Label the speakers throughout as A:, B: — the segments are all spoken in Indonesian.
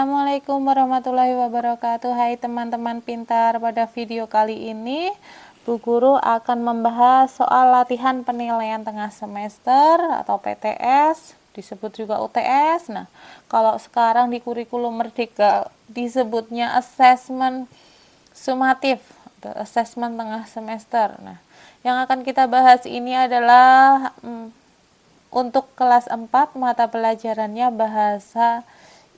A: Assalamualaikum warahmatullahi wabarakatuh. Hai teman-teman pintar, pada video kali ini Bu Guru akan membahas soal latihan penilaian tengah semester atau PTS, disebut juga UTS. Nah, kalau sekarang di kurikulum Merdeka disebutnya assessment sumatif atau assessment tengah semester. Nah, yang akan kita bahas ini adalah untuk kelas 4 mata pelajarannya bahasa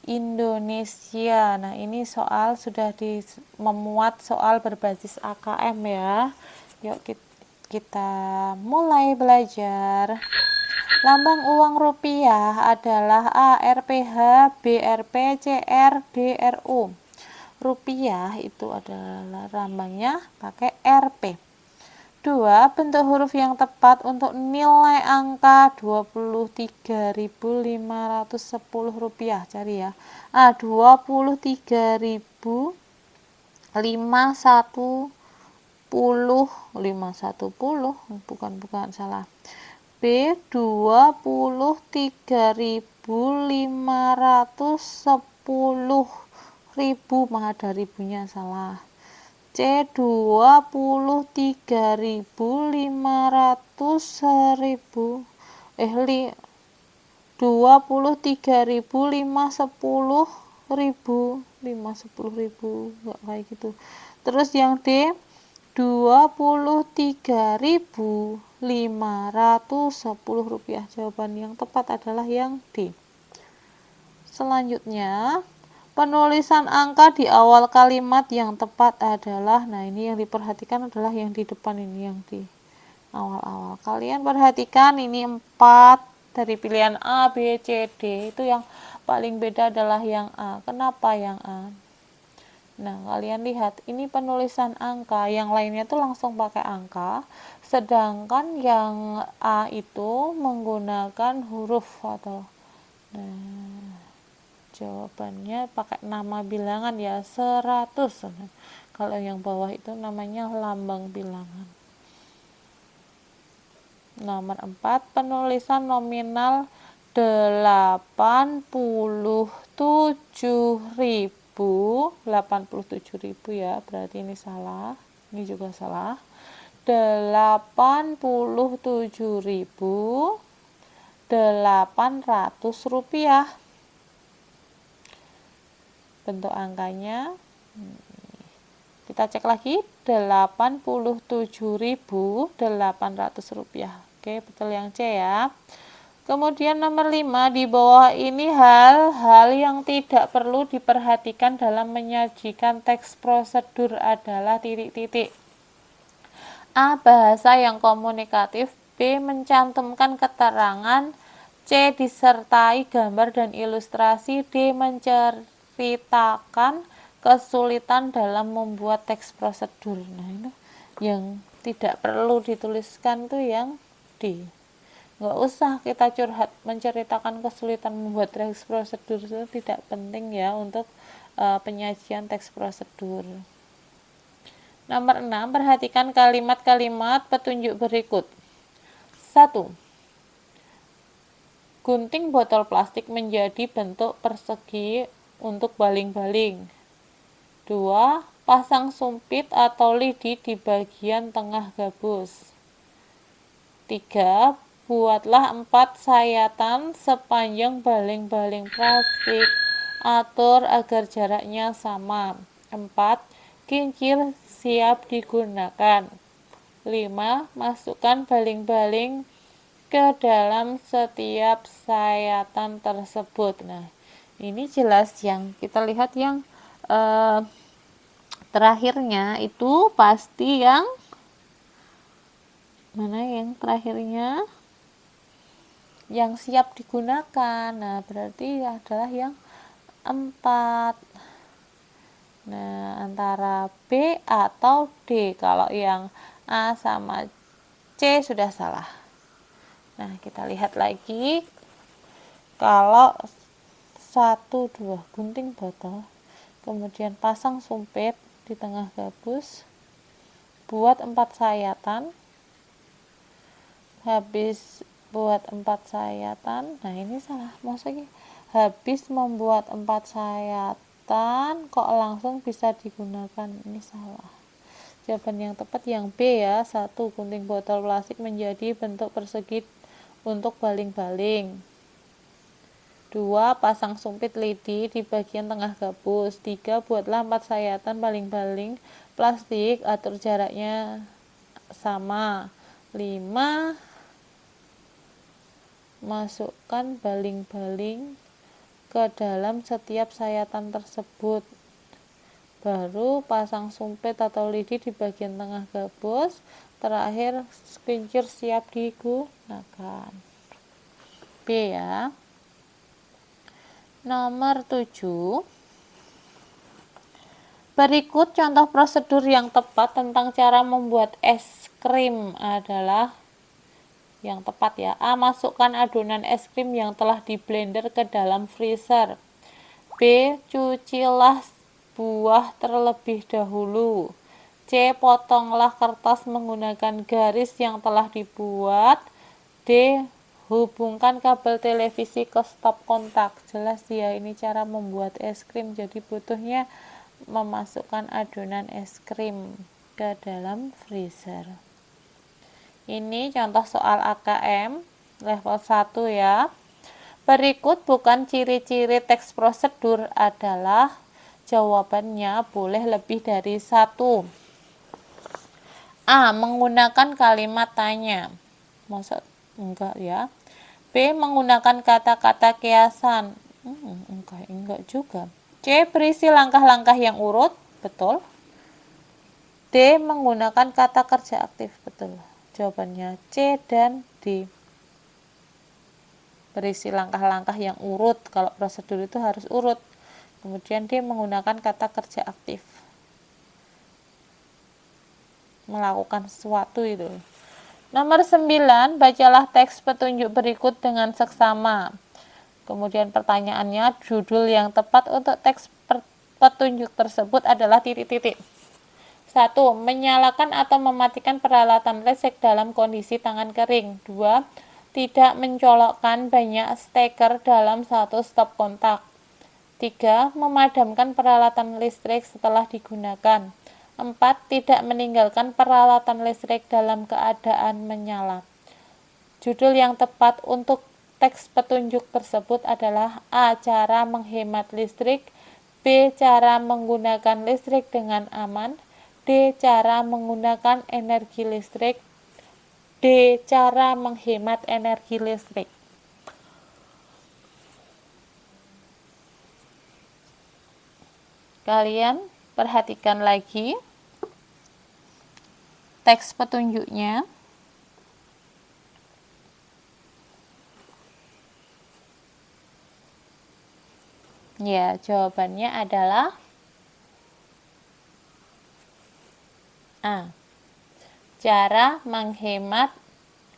A: Indonesia. Nah, ini soal sudah memuat soal berbasis AKM ya. Yuk kita mulai belajar. Lambang uang rupiah adalah ARPH, BRP, CR, DRU. Rupiah itu adalah lambangnya pakai RP. 2. Bentuk huruf yang tepat untuk nilai angka Rp23.510. Cari ya. 23.510 bukan salah. B 23.510 ribu, ada ribunya salah. C 23.500 ribu enggak kayak gitu. Terus yang D 23.510 rupiah. Jawaban yang tepat adalah yang D. Selanjutnya, penulisan angka di awal kalimat yang tepat adalah, nah ini yang diperhatikan adalah yang di depan ini, yang di awal-awal. Kalian perhatikan ini 4 dari pilihan A, B, C, D. Itu yang paling beda adalah yang A. Kenapa yang A? Nah, kalian lihat, ini penulisan angka, yang lainnya itu langsung pakai angka, sedangkan yang A itu menggunakan huruf atau, nah, jawabannya pakai nama bilangan ya, 100. Kalau yang bawah itu namanya lambang bilangan. Nomor 4, penulisan nominal 87.000 ya, berarti ini salah, ini juga salah. 87.800 rupiah. Bentuk angkanya kita cek lagi, 87.800 rupiah. Oke, betul yang C ya. Kemudian nomor 5, di bawah ini hal-hal yang tidak perlu diperhatikan dalam menyajikan teks prosedur adalah titik-titik. A. Bahasa yang komunikatif. B. Mencantumkan keterangan. C. Disertai gambar dan ilustrasi. D. Menceritakan kesulitan dalam membuat teks prosedur. Nah, ini yang tidak perlu dituliskan tuh yang D. Nggak usah kita curhat menceritakan kesulitan membuat teks prosedur, itu tidak penting ya untuk penyajian teks prosedur. Nomor 6, perhatikan kalimat-kalimat petunjuk berikut. 1. Gunting botol plastik menjadi bentuk persegi untuk baling-baling. 2. Pasang sumpit atau lidi di bagian tengah gabus. 3. Buatlah 4 sayatan sepanjang baling-baling plastik. Atur agar jaraknya sama. 4. Kincir siap digunakan. 5. Masukkan baling-baling ke dalam setiap sayatan tersebut. Nah, ini jelas yang kita lihat yang terakhirnya itu pasti yang mana, yang terakhirnya yang siap digunakan. Nah, berarti adalah yang 4. Nah, antara B atau D. Kalau yang A sama C sudah salah. Nah, kita lihat lagi. Kalau 1, 2, gunting botol, kemudian pasang sumpit di tengah gabus, buat 4 sayatan, habis buat 4 sayatan, nah ini salah, maksudnya habis membuat 4 sayatan kok langsung bisa digunakan. Ini salah. Jawaban yang tepat yang B ya. 1. Gunting botol plastik menjadi bentuk persegi untuk baling-baling. 2. Pasang sumpit lidi di bagian tengah gabus. 3. Buatlah 4 sayatan baling-baling plastik, atur jaraknya sama. 5. Masukkan baling-baling ke dalam setiap sayatan tersebut. Baru pasang sumpit atau lidi di bagian tengah gabus. Terakhir kincir siap digunakan. B ya. Nomor 7. Berikut contoh prosedur yang tepat tentang cara membuat es krim adalah yang tepat ya. A. Masukkan adonan es krim yang telah di blender ke dalam freezer. B. Cucilah buah terlebih dahulu. C. Potonglah kertas menggunakan garis yang telah dibuat. D. Hubungkan kabel televisi ke stop kontak. Jelas ya, ini cara membuat es krim. Jadi butuhnya memasukkan adonan es krim ke dalam freezer. Ini contoh soal AKM level 1 ya. Berikut bukan ciri-ciri teks prosedur adalah, jawabannya boleh lebih dari 1. A. Menggunakan kalimat tanya. Maksud enggak ya. B. Menggunakan kata-kata kiasan. Enggak juga. C. Berisi langkah-langkah yang urut. Betul. D. Menggunakan kata kerja aktif. Betul. Jawabannya C dan D. Berisi langkah-langkah yang urut. Kalau prosedur itu harus urut. Kemudian D. Menggunakan kata kerja aktif. Melakukan sesuatu itu. Nomor 9. Bacalah teks petunjuk berikut dengan seksama. Kemudian pertanyaannya, judul yang tepat untuk teks petunjuk tersebut adalah titik-titik. 1. Menyalakan atau mematikan peralatan listrik dalam kondisi tangan kering. 2. Tidak mencolokkan banyak steker dalam satu stop kontak. 3. Memadamkan peralatan listrik setelah digunakan. 4. Tidak meninggalkan peralatan listrik dalam keadaan menyala. Judul yang tepat untuk teks petunjuk tersebut adalah A. Cara menghemat listrik. B. Cara menggunakan listrik dengan aman. D. Cara menggunakan energi listrik. D. Cara menghemat energi listrik. Kalian perhatikan lagi teks petunjuknya. Ya, jawabannya adalah A. Cara menghemat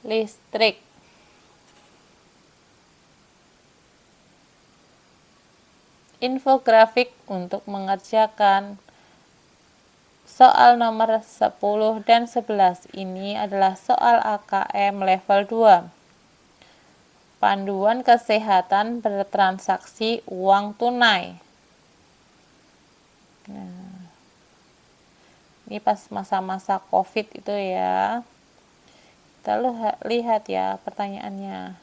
A: listrik. Infografik untuk mengerjakan soal nomor 10 dan 11. Ini adalah soal AKM level 2. Panduan kesehatan bertransaksi uang tunai. Nah, ini pas masa-masa COVID itu ya. Kita lihat ya pertanyaannya.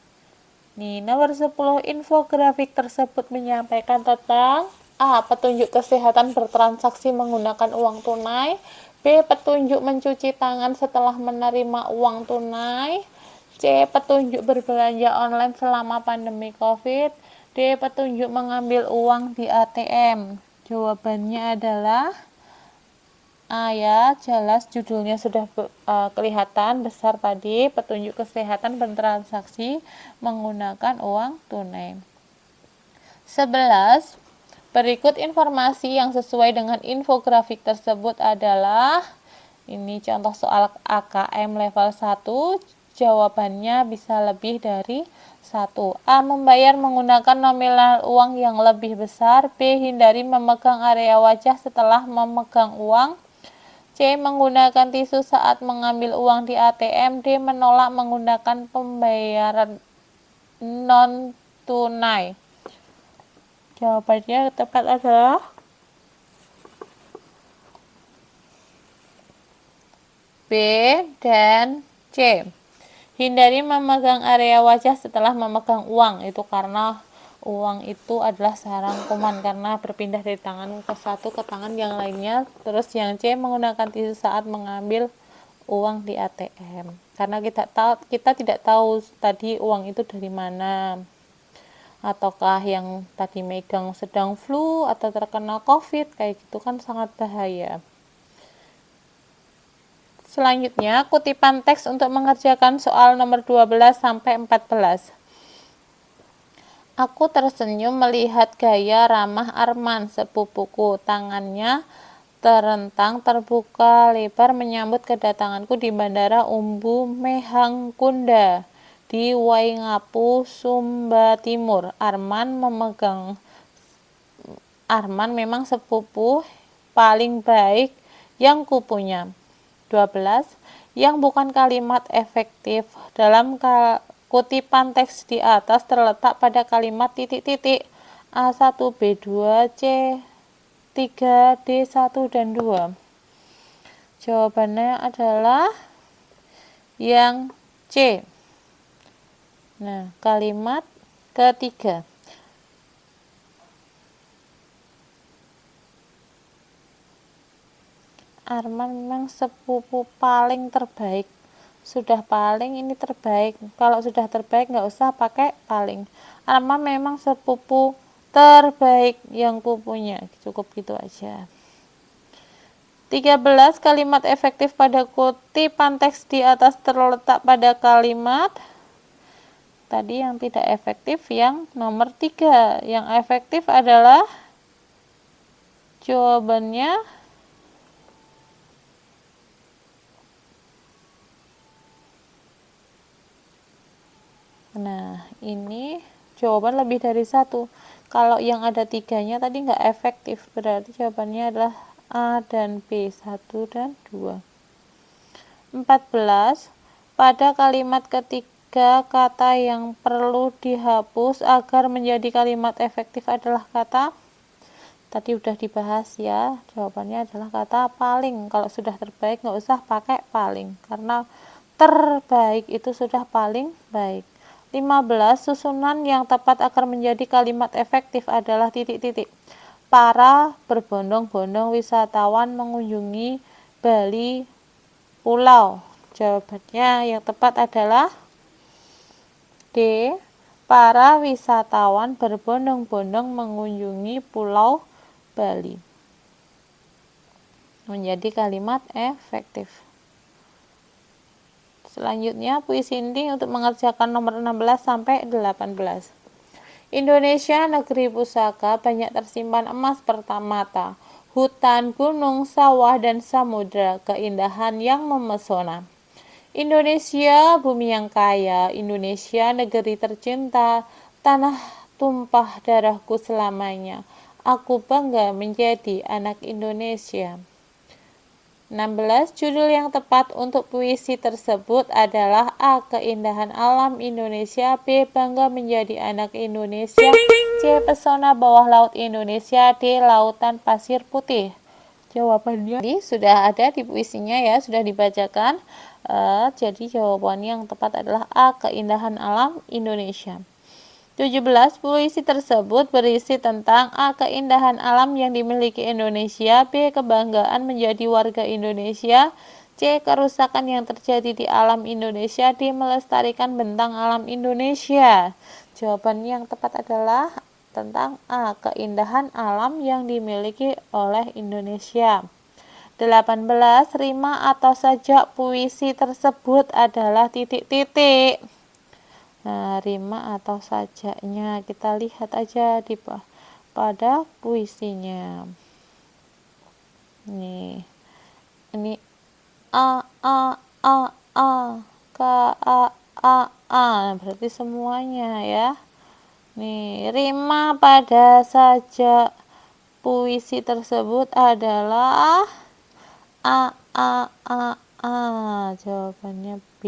A: Nih, nomor 10, infografik tersebut menyampaikan tentang A. Petunjuk kesehatan bertransaksi menggunakan uang tunai. B. Petunjuk mencuci tangan setelah menerima uang tunai. C. Petunjuk berbelanja online selama pandemi COVID. D. Petunjuk mengambil uang di ATM. Jawabannya adalah A ya, jelas judulnya sudah kelihatan besar tadi, petunjuk kesehatan bertransaksi menggunakan uang tunai. 11. Berikut informasi yang sesuai dengan infografik tersebut adalah, ini contoh soal AKM level 1, jawabannya bisa lebih dari 1. A. Membayar menggunakan nominal uang yang lebih besar. B. Hindari memegang area wajah setelah memegang uang. C. Menggunakan tisu saat mengambil uang di ATM. D. Menolak menggunakan pembayaran non-tunai. Jawabannya tepat adalah B dan C. Hindari memegang area wajah setelah memegang uang. Itu karena uang itu adalah sarang kuman karena berpindah dari tangan ke satu ke tangan yang lainnya. Terus yang C, menggunakan tisu saat mengambil uang di ATM. Karena kita tidak tahu tadi uang itu dari mana. Ataukah yang tadi megang sedang flu atau terkena COVID, kayak gitu kan sangat bahaya. Selanjutnya, kutipan teks untuk mengerjakan soal nomor 12 sampai 14. Aku tersenyum melihat gaya ramah Arman, sepupuku. Tangannya terentang terbuka lebar menyambut kedatanganku di Bandara Umbu Mehangkunda di Waingapu, Sumba Timur. Arman memang sepupu paling baik yang kupunya. 12. Yang bukan kalimat efektif dalam kutipan teks di atas terletak pada kalimat titik-titik A1, B2, C3, D1, dan 2. Jawabannya adalah yang C. Nah, kalimat ketiga. Arman memang sepupu paling terbaik. Sudah paling, ini terbaik. Kalau sudah terbaik nggak usah pakai paling. Arman memang sepupu terbaik yang kupunya. Cukup gitu aja. 13. Kalimat efektif pada kutipan teks di atas terletak pada kalimat tadi yang tidak efektif yang nomor 3. Yang efektif adalah jawabannya nah, ini jawaban lebih dari satu. Kalau yang ada tiganya tadi nggak efektif, berarti jawabannya adalah A dan B, 1 dan 2. 14. Pada kalimat ketiga, kata yang perlu dihapus agar menjadi kalimat efektif adalah kata tadi udah dibahas ya, jawabannya adalah kata paling. Kalau sudah terbaik nggak usah pakai paling, karena terbaik itu sudah paling baik. 15. Susunan yang tepat agar menjadi kalimat efektif adalah titik-titik. Para berbondong-bondong wisatawan mengunjungi Bali Pulau. Jawabannya yang tepat adalah D. Para wisatawan berbondong-bondong mengunjungi Pulau Bali. Menjadi kalimat efektif. Selanjutnya, puisi inti untuk mengerjakan nomor 16 sampai 18. Indonesia negeri pusaka, banyak tersimpan emas permata, hutan, gunung, sawah, dan samudra, keindahan yang memesona. Indonesia bumi yang kaya, Indonesia negeri tercinta, tanah tumpah darahku selamanya. Aku bangga menjadi anak Indonesia. 16. Judul yang tepat untuk puisi tersebut adalah A. Keindahan alam Indonesia, B. Bangga menjadi anak Indonesia, C. Pesona bawah laut Indonesia, D. Lautan pasir putih. Jawabannya sudah ada di puisinya ya, sudah dibacakan. Jadi jawabannya yang tepat adalah A. Keindahan alam Indonesia. 17. Puisi tersebut berisi tentang A. Keindahan alam yang dimiliki Indonesia, B. Kebanggaan menjadi warga Indonesia, C. Kerusakan yang terjadi di alam Indonesia, D. Melestarikan bentang alam Indonesia. Jawaban yang tepat adalah tentang A. Keindahan alam yang dimiliki oleh Indonesia. 18. Rima atau sajak puisi tersebut adalah titik-titik. Nah, rima atau sajaknya kita lihat aja di pada puisinya. Nih. Ini a k a. Nah, berarti semuanya ya. Nih, rima pada sajak puisi tersebut adalah a. Jawabannya B.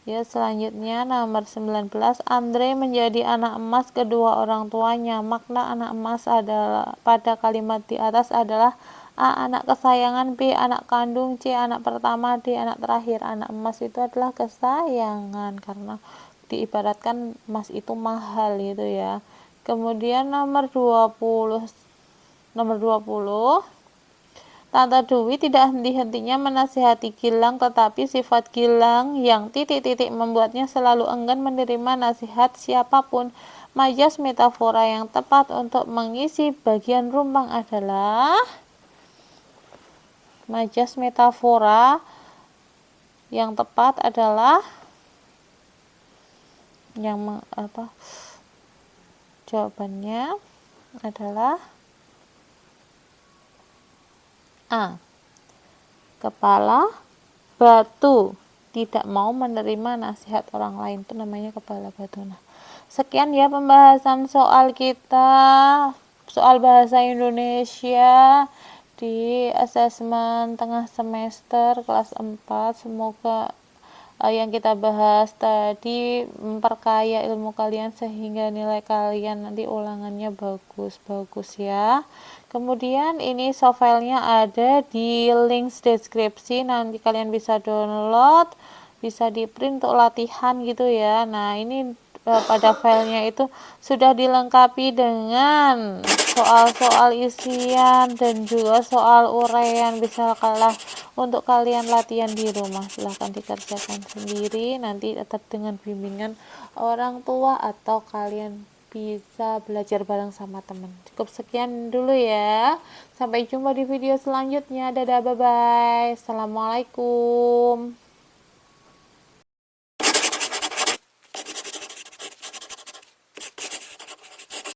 A: Ya, selanjutnya nomor 19, Andre menjadi anak emas kedua orang tuanya. Makna anak emas adalah pada kalimat di atas adalah A. Anak kesayangan, B. Anak kandung, C. Anak pertama, D. Anak terakhir. Anak emas itu adalah kesayangan karena diibaratkan emas itu mahal gitu ya. Kemudian nomor 20, Tante Dewi tidak henti-hentinya menasihati Gilang, tetapi sifat Gilang yang titik-titik membuatnya selalu enggan menerima nasihat siapapun. Majas metafora yang tepat untuk mengisi bagian rumpang adalah majas metafora yang tepat adalah jawabannya adalah A. Kepala batu tidak mau menerima nasihat orang lain, itu namanya kepala batu. Nah, sekian ya pembahasan soal kita, soal bahasa Indonesia di asesmen tengah semester kelas 4. Semoga yang kita bahas tadi memperkaya ilmu kalian sehingga nilai kalian nanti ulangannya bagus-bagus ya. Kemudian ini soft filenya ada di link deskripsi, nanti kalian bisa download, bisa di print untuk latihan gitu ya. Nah, ini pada filenya itu sudah dilengkapi dengan soal-soal isian dan juga soal uraian, bisa kalah untuk kalian latihan di rumah. Silahkan dikerjakan sendiri, nanti tetap dengan bimbingan orang tua atau kalian bisa belajar bareng sama teman. Cukup sekian dulu ya, sampai jumpa di video selanjutnya. Dadah, bye bye, assalamualaikum.